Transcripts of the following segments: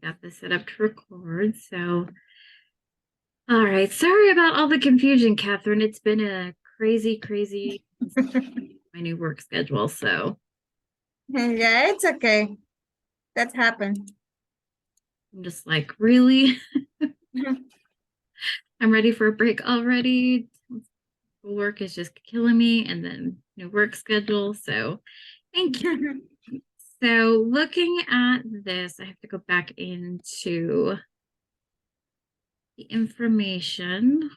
got this set up to record. So, all right. Sorry about all the confusion, Catherine. It's been a crazy my new work schedule. So Yeah, it's okay. That happened. I'm just like, really? I'm ready for a break already. Work is just killing me, and then new work schedule. So thank you. So looking at this, I have to go back into the information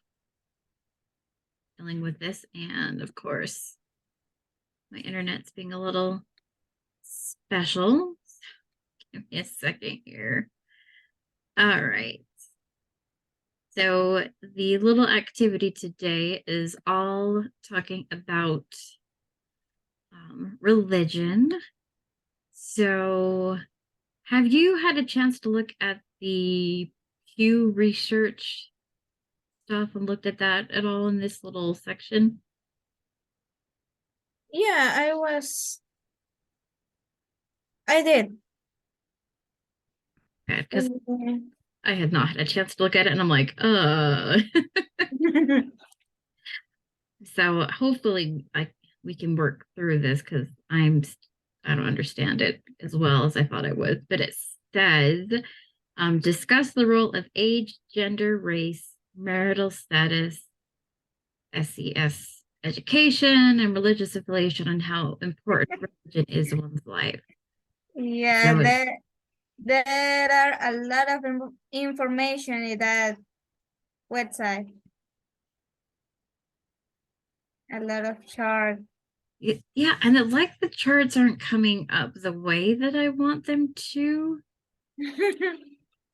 dealing with this, and of course, my internet's being a little special. Give me a second here. All right. So the little activity today is all talking about religion. So have you had a chance to look at the Pew Research stuff and looked at that at all in this little section? Yeah, I did. Okay, because I had not had a chance to look at it, and I'm like, So hopefully we can work through this because I don't understand it as well as I thought I would. But it says discuss the role of age, gender, race, marital status, SES education, and religious affiliation on how important religion is in one's life. Yeah, So it's there are a lot of information in that website. A lot of chart. yeah, and it like the charts aren't coming up the way that I want them to.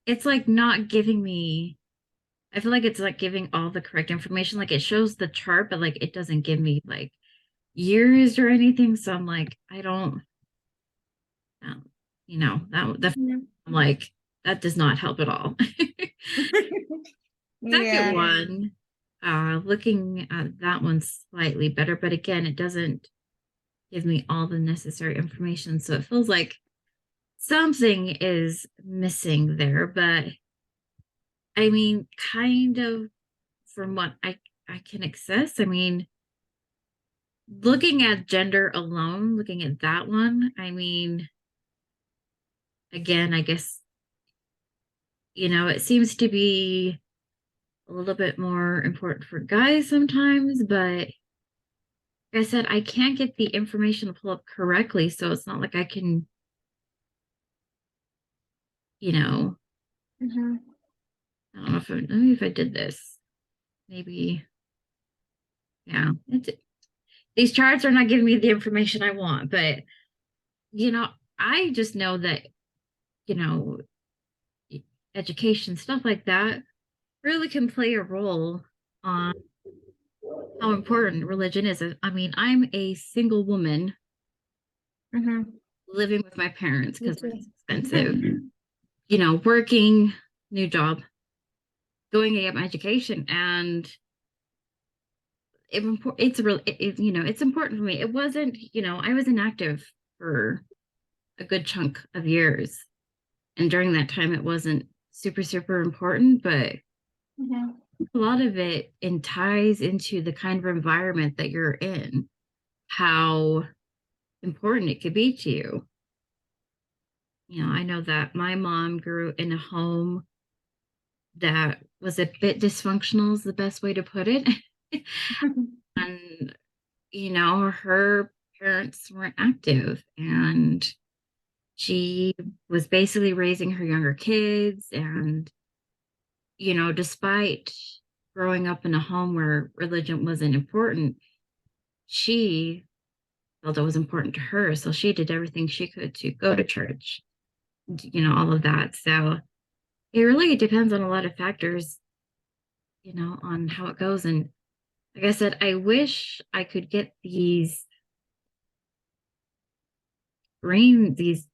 It's like not giving me I feel like it's like giving all the correct information. Like it shows the chart, but like it doesn't give me like years or anything. So I'm like, I don't, I'm like, that does not help at all. Second Yeah. one, looking at that one slightly better, but again, it doesn't give me all the necessary information. So it feels like something is missing there, but I mean, kind of from what I can access, I mean, looking at gender alone, looking at that one, I mean, again, I guess, it seems to be a little bit more important for guys sometimes, but like I said, I can't get the information to pull up correctly, so it's not like I can, you know, Mhm. I don't know if maybe if I did this, maybe, yeah, these charts are not giving me the information I want, but you know, I just know that, you know, education, stuff like that really can play a role on how important religion is. I mean, I'm a single woman Mhm. living with my parents Me because too. it's expensive, working, new job, going to get my education. And it's really, it's important for me. It wasn't, I was inactive for a good chunk of years. And during that time, it wasn't super important, but Mhm. a lot of it ties into the kind of environment that you're in, how important it could be to you. I know that my mom grew in a home that was a bit dysfunctional, is the best way to put it. And, her parents weren't active, and she was basically raising her younger kids. And, despite growing up in a home where religion wasn't important, she felt it was important to her. So she did everything she could to go to church, all of that. So it really depends on a lot of factors, on how it goes. And like I said, I wish I could get these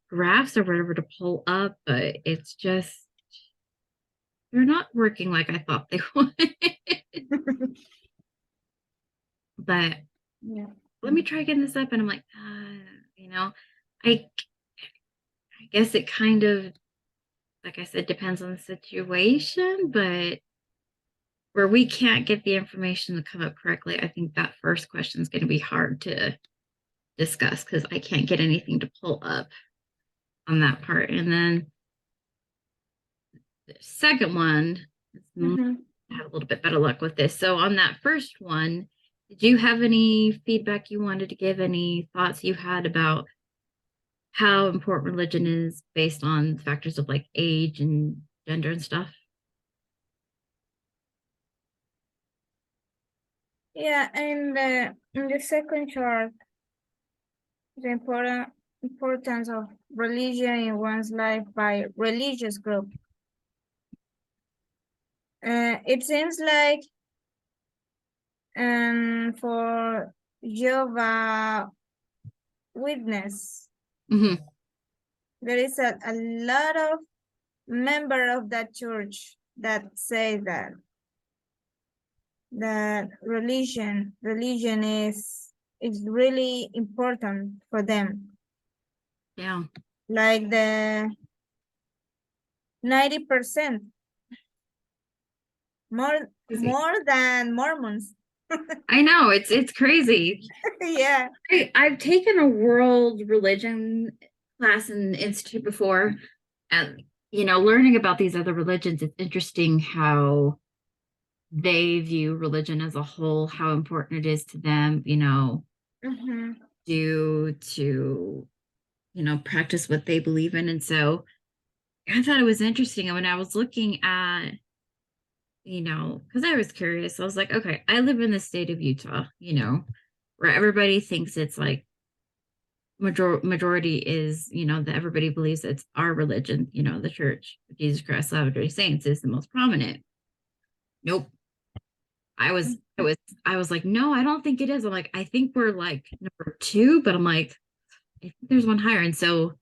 graphs or whatever to pull up, but it's just, they're not working like I thought they would. But Yeah. let me try getting this up. And I'm like, I, I guess it kind of like I said, depends on the situation, but where we can't get the information to come up correctly, I think that first question is going to be hard to discuss because I can't get anything to pull up on that part. And then the second one, Mhm. I had a little bit better luck with this. So on that first one, did you have any feedback you wanted to give, any thoughts you had about how important religion is based on factors of like age and gender and stuff? Yeah, and in the second chart, the importance of religion in one's life by religious group. It seems like for Jehovah Witness, Hmm. there is a lot of member of that church that say that religion is really important for them. Yeah. Like the 90% Crazy. more than Mormons. I know it's crazy. Yeah. I've taken a world religion class in the institute before, and learning about these other religions, it's interesting how they view religion as a whole, how important it is to them, Mm-hmm. due to, practice what they believe in. And so I thought it was interesting. And when I was looking at, because I was curious, I was like, okay, I live in the state of Utah, where everybody thinks it's like majority is, that everybody believes it's our religion, the Church of Jesus Christ of Latter-day Saints is the most prominent. Nope. I was like, no, I don't think it is. I'm like, I think we're like number two, but I'm like, I think there's one higher. And so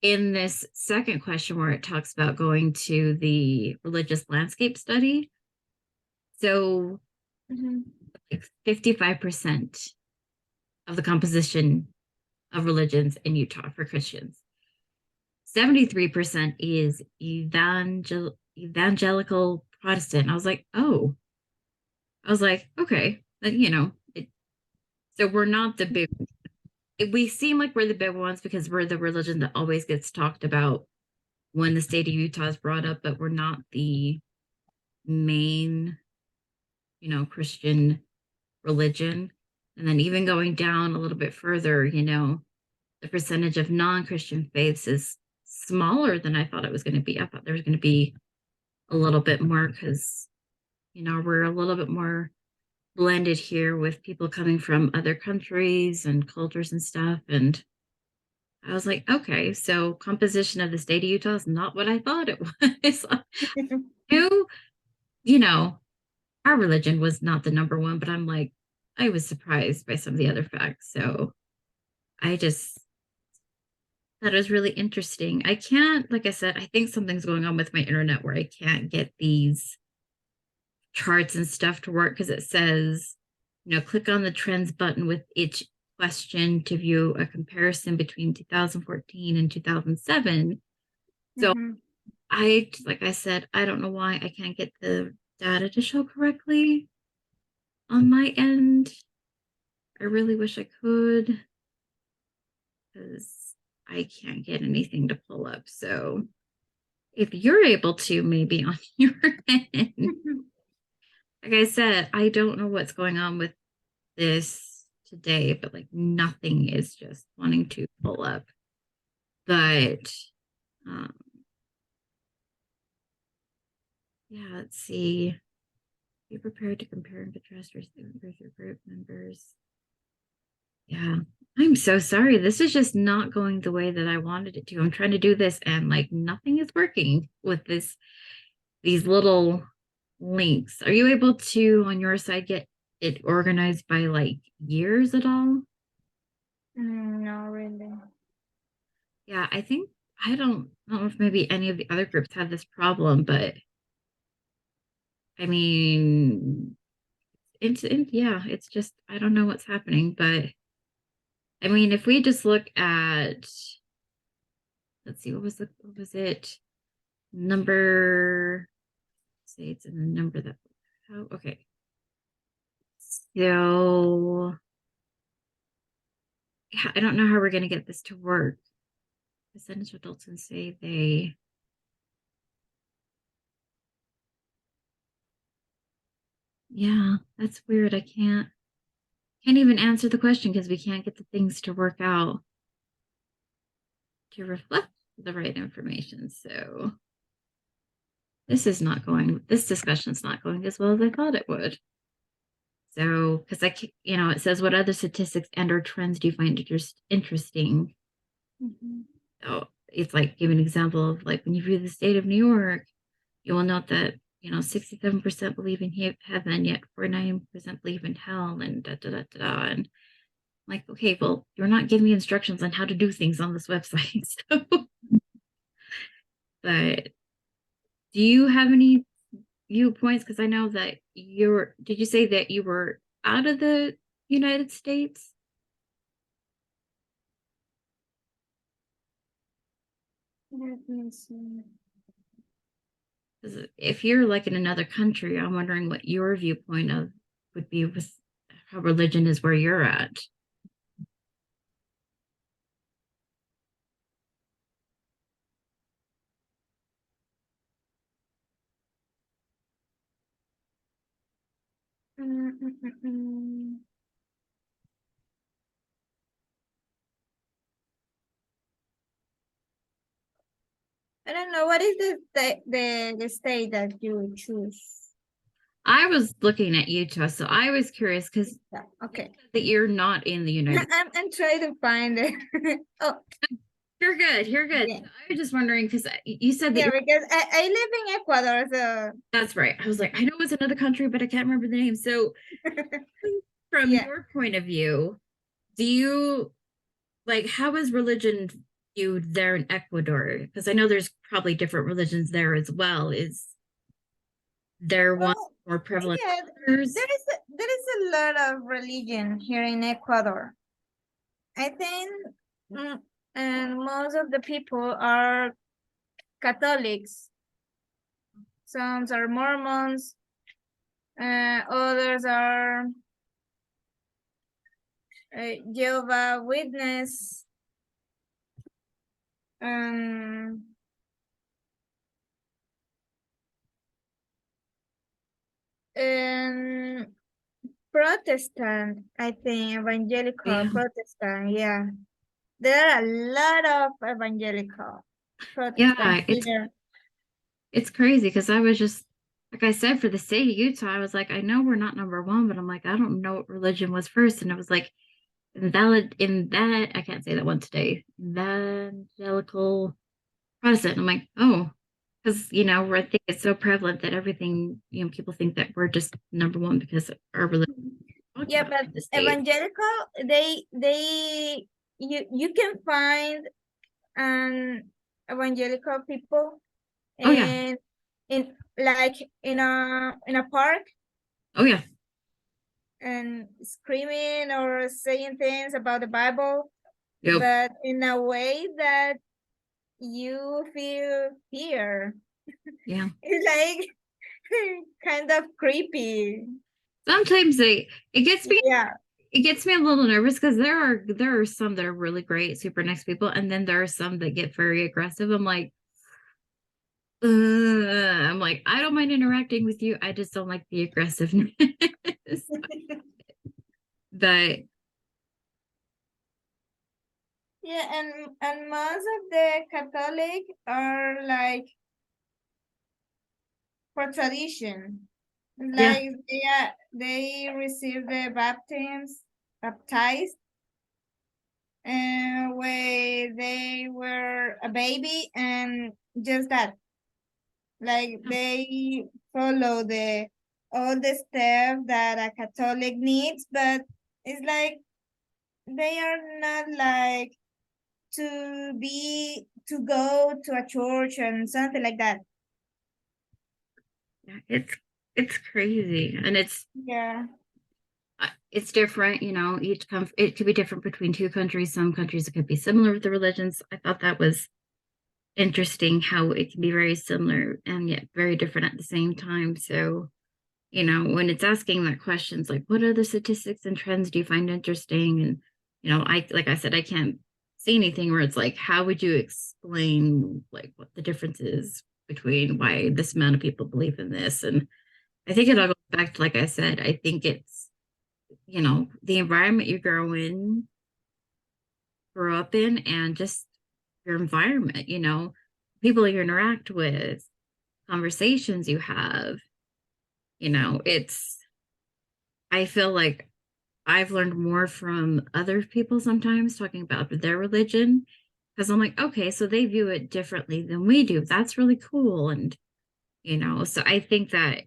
in this second question where it talks about going to the religious landscape study, so Mm-hmm. like 55% of the composition of religions in Utah for Christians. 73% is evangelical Protestant. I was like, okay, but so we're not the big, we seem like we're the big ones because we're the religion that always gets talked about when the state of Utah is brought up, but we're not the main, Christian religion. And then even going down a little bit further, the percentage of non-Christian faiths is smaller than I thought it was going to be. I thought there was going to be a little bit more because, we're a little bit more blended here with people coming from other countries and cultures and stuff. And I was like, okay, so composition of the state of Utah is not what I thought it was. New, you know, our religion was not the number one, but I'm like, I was surprised by some of the other facts. So I just thought it was really interesting. I can't, like I said, I think something's going on with my internet where I can't get these charts and stuff to work because it says, click on the trends button with each question to view a comparison between 2014 and 2007. So Mm-hmm. like I said, I don't know why I can't get the data to show correctly on my end. I really wish I could because I can't get anything to pull up. So if you're able to, maybe on your end, like I said, I don't know what's going on with this today, but like nothing is just wanting to pull up. But um, yeah, let's see. Be prepared to compare and contrast your members or group members. Yeah, I'm so sorry. This is just not going the way that I wanted it to. I'm trying to do this and like nothing is working with these little links. Are you able to on your side get it organized by like years at all? No, really. Yeah, I don't know if maybe any of the other groups have this problem, but I mean yeah, it's just I don't know what's happening, but I mean if we just look at let's see, what was it? number states and the number that. Oh, okay. So yeah, I don't know how we're going to get this to work. Percentage of adults and say they. Yeah, that's weird. I can't even answer the question because we can't get the things to work out to reflect the right information. So this discussion's not going as well as I thought it would. So, because it says what other statistics and or trends do you find interesting? Mm-hmm. So it's like give an example of like when you view the state of New York, you will note that 67% believe in heaven, yet 49% believe in hell, and da da da da da. And I'm like, okay, well, you're not giving me instructions on how to do things on this website. So, but do you have any viewpoints? Because I know that did you say that you were out of the United States? Let me see. 'Cause if you're like in another country, I'm wondering what your viewpoint of would be with how religion is where you're at. Mm, mm, mm, mm. I don't know. What is the state that you choose? I was looking at Utah, so I was curious because Yeah, okay. that you're not in the United States. I'm trying to find it. Oh, You're good. You're good. yeah. So I was just wondering because you said that Yeah, you're. because I live in Ecuador, so That's right. I was like, I know it's another country, but I can't remember the name. So, from yeah. your point of view, do you like how is religion viewed there in Ecuador? Because I know there's probably different religions there as well. Is there one Well, more prevalent yeah, than others? there is a lot of religion here in Ecuador. I think, mm, and most of the people are Catholics. Some are Mormons, others are Jehovah Witness, um, and Protestant, I think, evangelical Yeah, Protestant, yeah. There are a lot of evangelical Protestant yeah. It's here. it's crazy because I was just like I said for the state of Utah, I was like, I know we're not number one, but I'm like, I don't know what religion was first, and it was like invalid in that I can't say that one today. Evangelical Protestant. I'm like, oh, because I think it's so prevalent that everything, people think that we're just number one because our religion is talked Yeah, about but in the state. evangelical, you can find an evangelical people Oh yeah, in like in a park oh yeah, and screaming or saying things about the Bible, yep, but in a way that you feel fear. yeah. It's like kind of creepy. Sometimes it gets me Yeah. it gets me a little nervous because there are some that are really great, super nice people, and then there are some that get very aggressive. I'm like, I don't mind interacting with you. I just don't like the aggressiveness. But Yeah, and most of the Catholic are like for tradition. yeah, Like they receive the baptized when they were a baby and just that. Like they follow the all the steps that a Catholic needs, but it's like they are not like to go to a church and something like that. it's crazy, and Yeah. it's different. It could be different between two countries. Some countries it could be similar with the religions. I thought that was interesting how it can be very similar and yet very different at the same time. So, when it's asking that questions like, what other statistics and trends do you find interesting? And, like I said, I can't see anything where it's like, how would you explain like what the difference is between why this amount of people believe in this? And I think it all goes back to, like I said, I think it's, the environment you grow up in, and just your environment, people you interact with, conversations you have, it's, I feel like I've learned more from other people sometimes talking about their religion because I'm like, okay, so they view it differently than we do. That's really cool. And, so I think that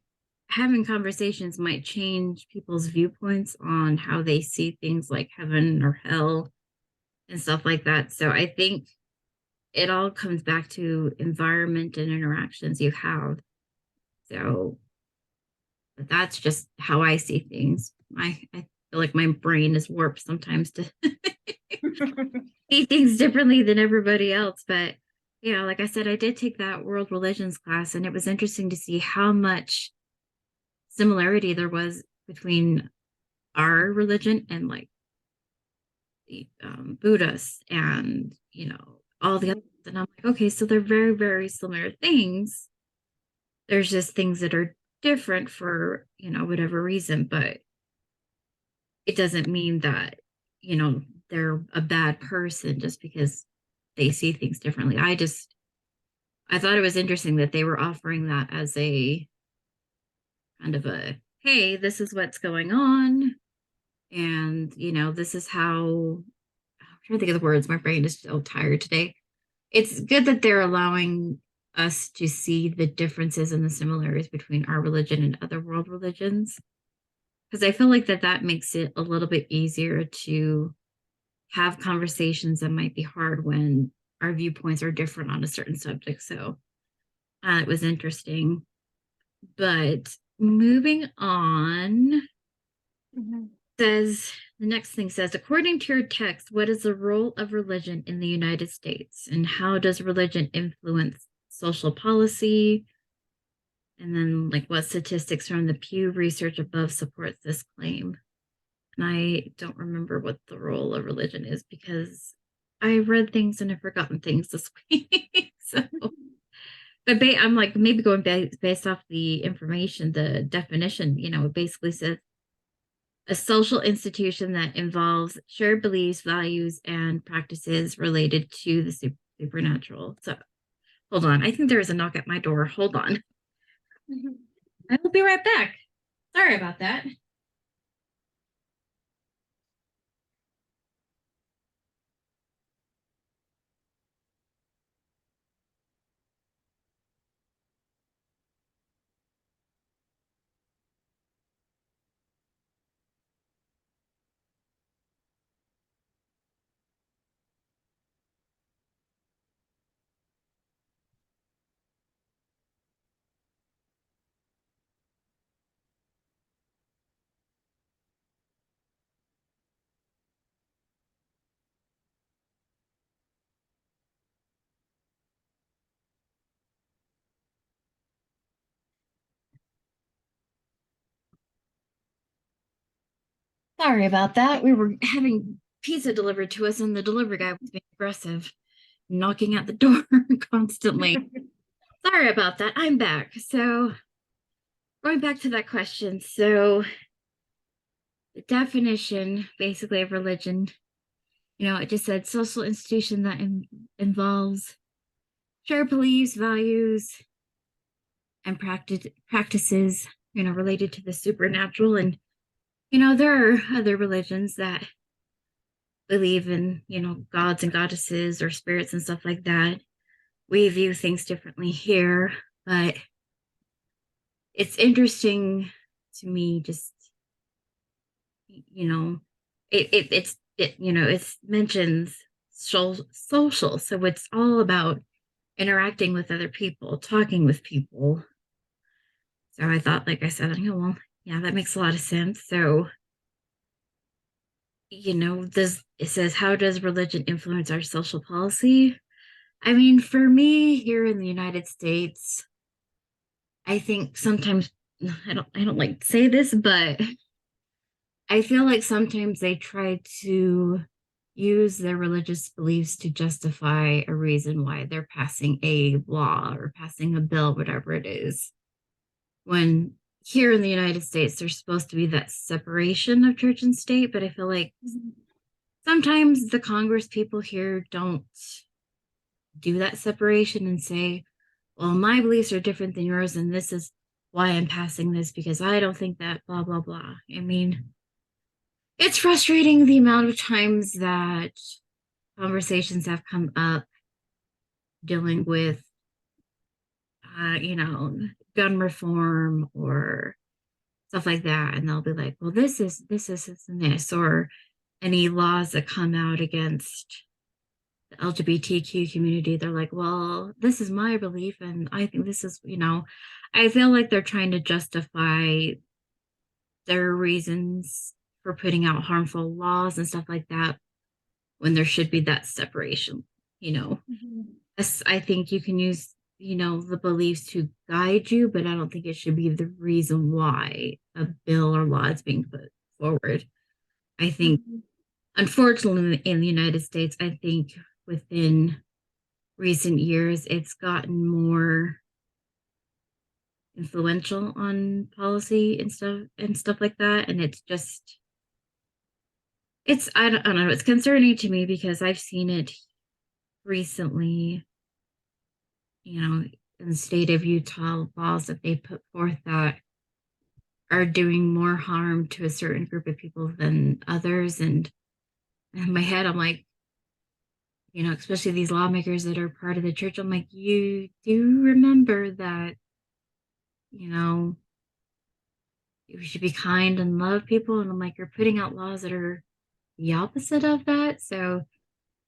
having conversations might change people's viewpoints on how they see things like heaven or hell and stuff like that. So I think it all comes back to environment and interactions you have. So that's just how I see things. I feel like my brain is warped sometimes to see things differently than everybody else. But like I said, I did take that world religions class, and it was interesting to see how much similarity there was between our religion and like the Buddhists and all the others. And I'm like, okay, so they're very, very similar things. There's just things that are different for whatever reason, but it doesn't mean that they're a bad person just because they see things differently. I thought it was interesting that they were offering that as a kind of a, hey, this is what's going on, and this is how, I'm trying to think of the words, my brain is so tired today. It's good that they're allowing us to see the differences and the similarities between our religion and other world religions, because I feel like that makes it a little bit easier to have conversations that might be hard when our viewpoints are different on a certain subject. So it was interesting. But moving on, Mhm. says the next thing says, according to your text, what is the role of religion in the United States, and how does religion influence social policy? And then, like, what statistics from the Pew Research above supports this claim? And I don't remember what the role of religion is because I read things and I've forgotten things this week. So, but I'm like, maybe going based off the information, the definition, it basically says a social institution that involves shared beliefs, values, and practices related to the supernatural. So, hold on. I think there is a knock at my door. Hold on. I will be right back. Sorry about that. Sorry about that. We were having pizza delivered to us, and the delivery guy was being aggressive, knocking at the door constantly. Sorry about that. I'm back. So, going back to that question. So, the definition basically of religion, it just said social institution that involves shared beliefs, values, and practices, related to the supernatural. And, there are other religions that believe in, gods and goddesses or spirits and stuff like that. We view things differently here, but it's interesting to me just, you know, it mentions social. So it's all about interacting with other people, talking with people. So I thought, like I said, well, yeah, that makes a lot of sense. So, this, it says, how does religion influence our social policy? I mean, for me here in the United States, I think sometimes I don't like to say this, but I feel like sometimes they try to use their religious beliefs to justify a reason why they're passing a law or passing a bill, whatever it is. When here in the United States, there's supposed to be that separation of church and state, but I feel like sometimes the Congress people here don't do that separation and say, well, my beliefs are different than yours, and this is why I'm passing this because I don't think that, blah, blah, blah. I mean, it's frustrating the amount of times that conversations have come up dealing with, you know, gun reform or stuff like that. And they'll be like, well, this, and this, or any laws that come out against the LGBTQ community. They're like, well, this is my belief. And I think this is, I feel like they're trying to justify their reasons for putting out harmful laws and stuff like that when there should be that separation, you know. Mhm. Yes, I think you can use, the beliefs to guide you, but I don't think it should be the reason why a bill or law is being put forward. I think, Mhm. unfortunately, in the United States, I think within recent years, it's gotten more influential on policy and stuff like that. And I don't know, it's concerning to me because I've seen it recently, in the state of Utah, laws that they put forth that are doing more harm to a certain group of people than others. And in my head, I'm like, especially these lawmakers that are part of the church, I'm like, you do remember that, you know, you should be kind and love people. And I'm like, you're putting out laws that are the opposite of that. So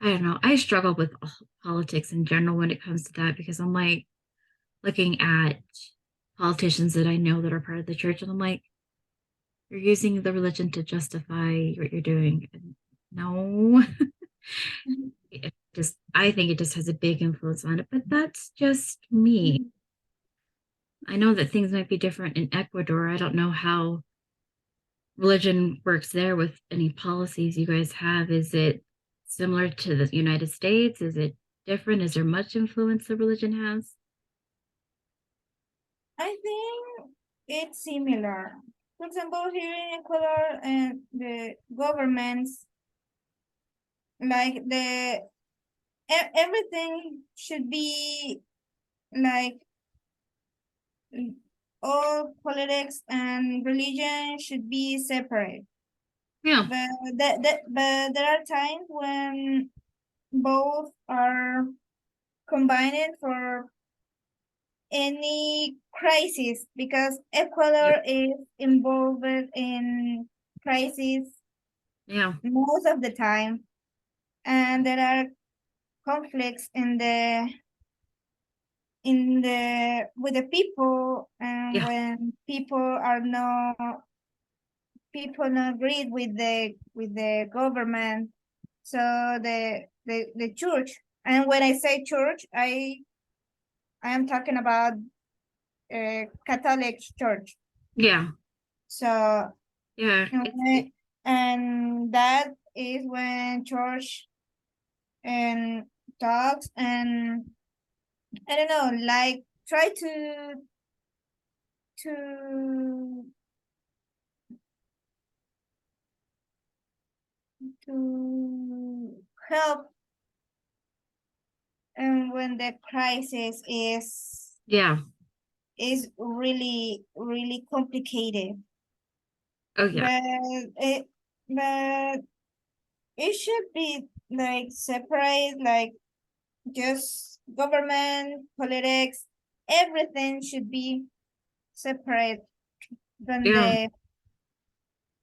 I don't know. I struggle with politics in general when it comes to that because I'm like looking at politicians that I know that are part of the church, and I'm like, you're using the religion to justify what you're doing. And no, I think it just has a big influence on it, but that's just me. Mhm. I know that things might be different in Ecuador. I don't know how religion works there with any policies you guys have. Is it similar to the United States? Is it different? Is there much influence the religion has? I think it's similar. For example, here in Ecuador, and the governments, like everything should be like all politics and religion should be separate. Yeah, But there are times when both are combined for any crisis because yep, Ecuador is involved in crisis yeah, most of the time, and there are conflicts in the with the people, and yeah, when people not agree with the government, so the church, and when I say church, I am talking about Catholic church. yeah, So yeah. and, and that is when church and talks, and I don't know, like try to to help, and when the crisis Yeah. is really complicated, Oh yeah. but it but it should be like separate, like just government politics, everything should be separate from Yeah. the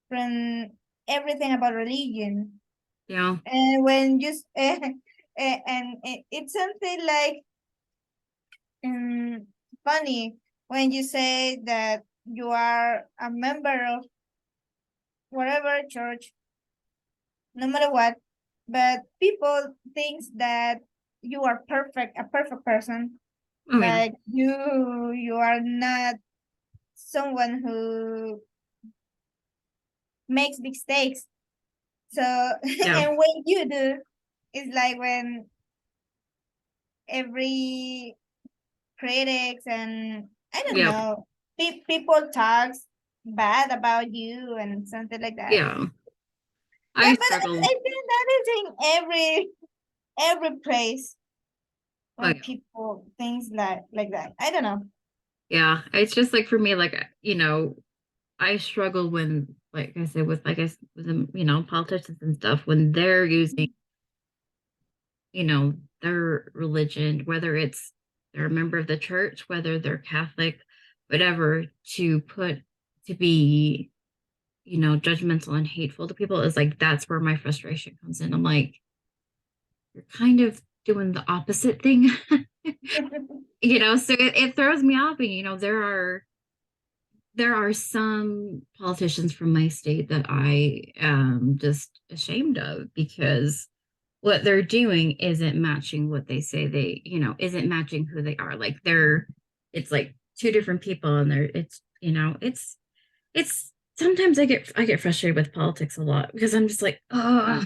from everything about religion. Yeah. And when just and it's something like um, funny when you say that you are a member of whatever church, no matter what, but people thinks that you are perfect, a perfect person. Oh yeah. Like you are not someone who makes mistakes. So Yeah. and when you do, it's like when every critics and I don't Yeah. know, people talks bad about you and something like that. Yeah. Yeah, I but struggle. I think that is in every place Oh when yeah. people things like that. I don't know. Yeah. It's just like for me, like, I struggle when, like I said, with, like, with the, politicians and stuff, when they're using, their religion, whether it's they're a member of the church, whether they're Catholic, whatever, to be, judgmental and hateful to people, is like, that's where my frustration comes in. I'm like, you're kind of doing the opposite thing. So it throws me off. And, there are some politicians from my state that I am just ashamed of, because what they're doing isn't matching what they say isn't matching who they are. Like, it's like two different people, and it's sometimes I get frustrated with politics a lot, because I'm just like, oh.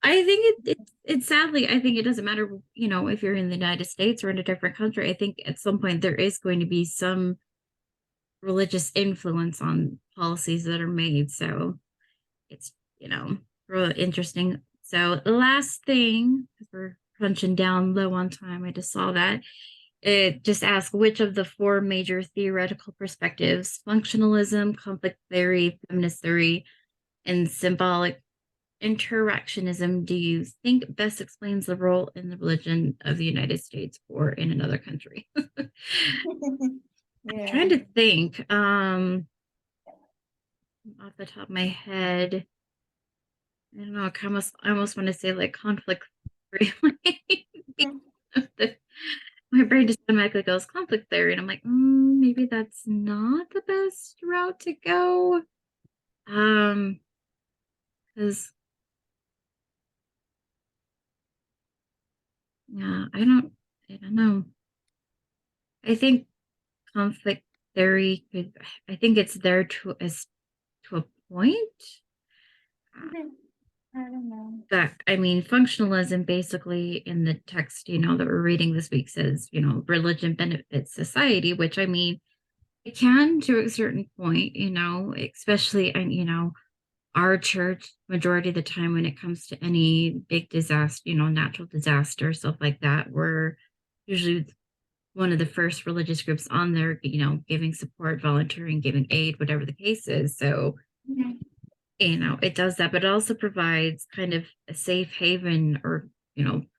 I think it sadly, I think it doesn't matter, if you're in the United States or in a different country. I think at some point there is going to be some religious influence on policies that are made. So it's, real interesting. So the last thing, because we're crunching down low on time, I just saw that. It just asks, which of the four major theoretical perspectives, functionalism, conflict theory, feminist theory, and symbolic interactionism, do you think best explains the role in the religion of the United States or in another country? Yeah. Trying to think, off the top of my head. I don't know. I almost want to say like conflict theory. My brain just automatically goes conflict theory, and I'm like, maybe that's not the best route to go. Um, because yeah, I don't know. I think conflict theory could. I think it's there to a point. I don't know. That, I mean, functionalism basically in the text, that we're reading this week says, religion benefits society, which, I mean, it can to a certain point, especially, and, our church, majority of the time when it comes to any big disaster, natural disaster, stuff like that, we're usually one of the first religious groups on there, giving support, volunteering, giving aid, whatever the case is. So, Mhm. it does that, but it also provides kind of a safe haven, or,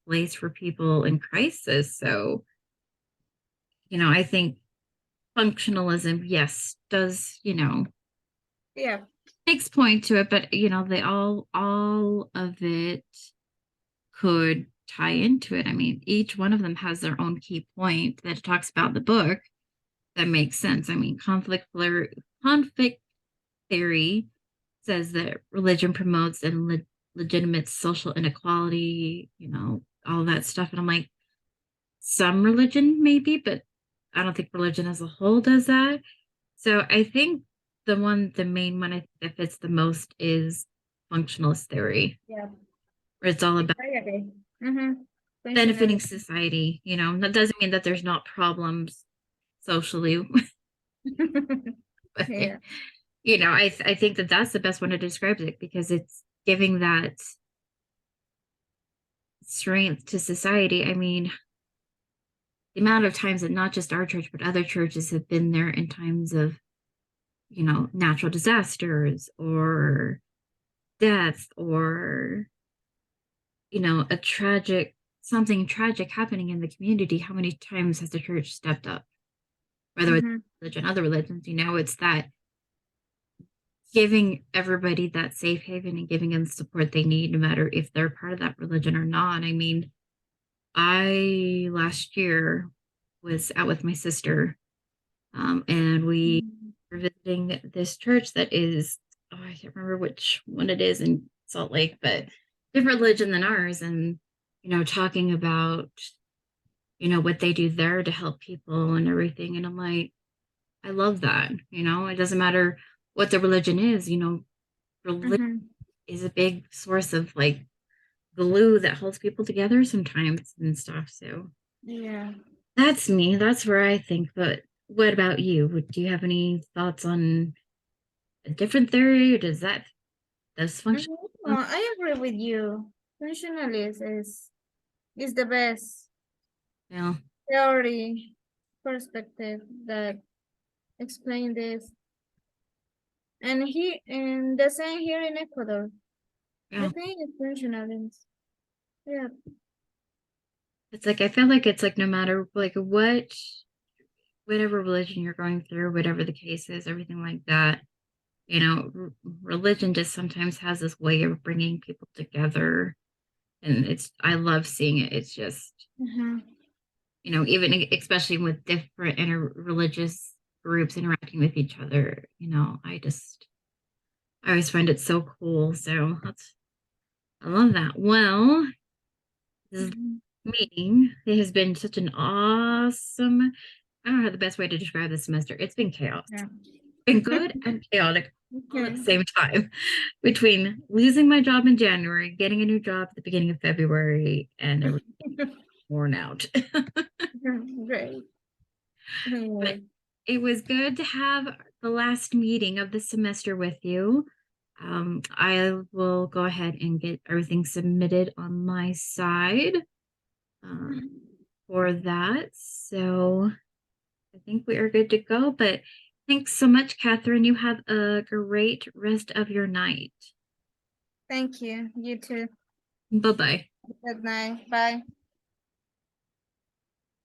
place for people in crisis. So, I think functionalism, yes, does, Yeah. makes point to it, but, they all of it could tie into it. I mean, each one of them has their own key point that it talks about in the book that makes sense. I mean, conflict theory says that religion promotes and legitimate social inequality, all that stuff. And I'm like, some religion maybe, but I don't think religion as a whole does that. So I think the main one I think that fits the most is functionalist theory, Yeah. where it's all about I agree. Mm-hmm. benefiting Functionality. society. That doesn't mean that there's not problems socially, but Yeah. I think that that's the best one to describe it, because it's giving that strength to society. I mean, the amount of times that not just our church, but other churches have been there in times of, natural disasters or death, or, something tragic happening in the community. How many times has the church stepped up? Whether it's Mm-hmm. religion, other religions, it's that giving everybody that safe haven and giving them the support they need, no matter if they're part of that religion or not. I mean, I last year was out with my sister, and we were visiting this church that is, oh, I can't remember which one it is in Salt Lake, but different religion than ours. And talking about, what they do there to help people and everything. And I'm like, I love that. It doesn't matter what the religion is, religion Mm-hmm. is a big source of like glue that holds people together sometimes and stuff. So Yeah. that's me. That's where I think. But what about you? Do you have any thoughts on a different theory, or does function? Mhm. I agree with you. Functionalist is the best Yeah, theory perspective that explain this. And the same here in Ecuador. I yeah. think it's functionalist. Yeah. It's like I feel like it's like no matter like whatever religion you're going through, whatever the case is, everything like that. Religion just sometimes has this way of bringing people together, and I love seeing it. It's just Mm-hmm. even especially with different interreligious groups interacting with each other. I always find it so cool. So I love that. Well, this Mm-hmm. meeting, it has been such an awesome. I don't know the best way to describe this semester. It's been chaos. Yeah. Been good and chaotic all at Okay. the same time. Between losing my job in January, getting a new job at the beginning of February, and everything worn out. Great. But Anyway, it was good to have the last meeting of the semester with you. I will go ahead and get everything submitted on my side um, for that. So I think we are good to go. But thanks so much, Catherine. You have a great rest of your night. thank you. You too. Bye bye. Good night. Bye.